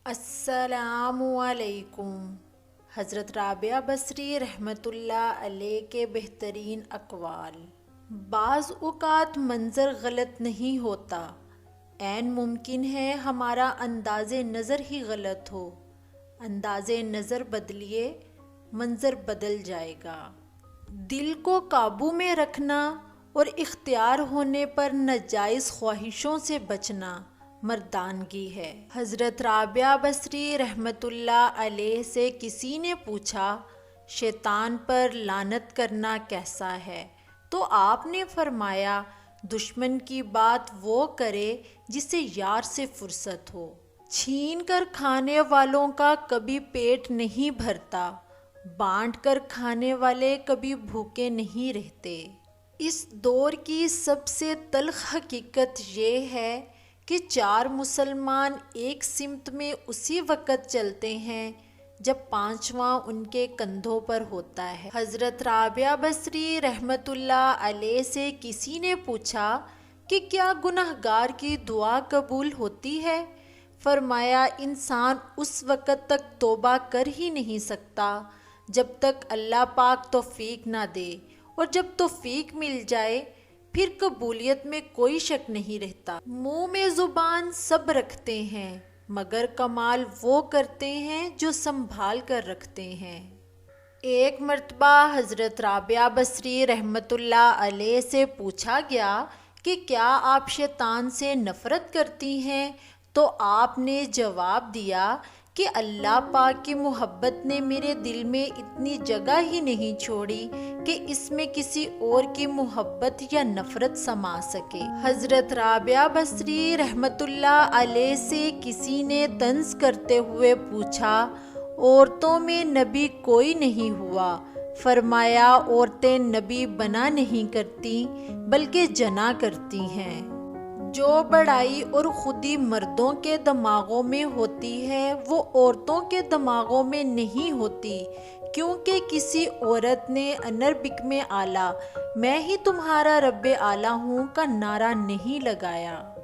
अस्सलामुअलैकुम। हज़रत राबिया बसरी रहमतुल्लाह अलैह के बेहतरीन अक़वाल। बाज़ औक़ात मंज़र गलत नहीं होता, ऐन मुमकिन है हमारा अंदाज़े नज़र ही गलत हो। अंदाज़े नज़र बदलिए, मंज़र बदल जाएगा। दिल को काबू में रखना और इख्तियार होने पर नाजायज़ ख्वाहिशों से बचना मर्दानगी है। हज़रत राबिया बसरी रहमतुल्लाह अलैह से किसी ने पूछा, शैतान पर लानत करना कैसा है? तो आपने फरमाया, दुश्मन की बात वो करे जिसे यार से फुर्सत हो। छीन कर खाने वालों का कभी पेट नहीं भरता, बांट कर खाने वाले कभी भूखे नहीं रहते। इस दौर की सबसे तल्ख हकीकत ये है कि चार मुसलमान एक सिमत में उसी वक़्त चलते हैं जब पांचवा उनके कंधों पर होता है। हज़रत राबिया बसरी रहमतुल्लाह अलैह से किसी ने पूछा कि क्या गुनहगार की दुआ कबूल होती है? फरमाया, इंसान उस वक़्त तक तौबा कर ही नहीं सकता जब तक अल्लाह पाक तौफीक ना दे, और जब तौफीक मिल जाए फिर कबूलियत में कोई शक नहीं रहता। मुंह में ज़ुबान सब रखते हैं, मगर कमाल वो करते हैं जो संभाल कर रखते हैं। एक मर्तबा हज़रत राबिया बसरी रहमतुल्लाह अलैह से पूछा गया कि क्या आप शैतान से नफ़रत करती हैं? तो आपने जवाब दिया कि अल्लाह पाक की मोहब्बत ने मेरे दिल में इतनी जगह ही नहीं छोड़ी कि इसमें किसी और की मोहब्बत या नफ़रत समा सके। हज़रत राबिया बसरी रहमतुल्लाह अलैह से किसी ने तंज़ करते हुए पूछा, औरतों में नबी कोई नहीं हुआ? फरमाया, औरतें नबी बना नहीं करती बल्कि जना करती हैं। जो बड़ाई और खुदी मर्दों के दिमागों में होती है वो औरतों के दिमागों में नहीं होती, क्योंकि किसी औरत ने अनरबिक में आला, मैं ही तुम्हारा रब्बे आला हूँ का नारा नहीं लगाया।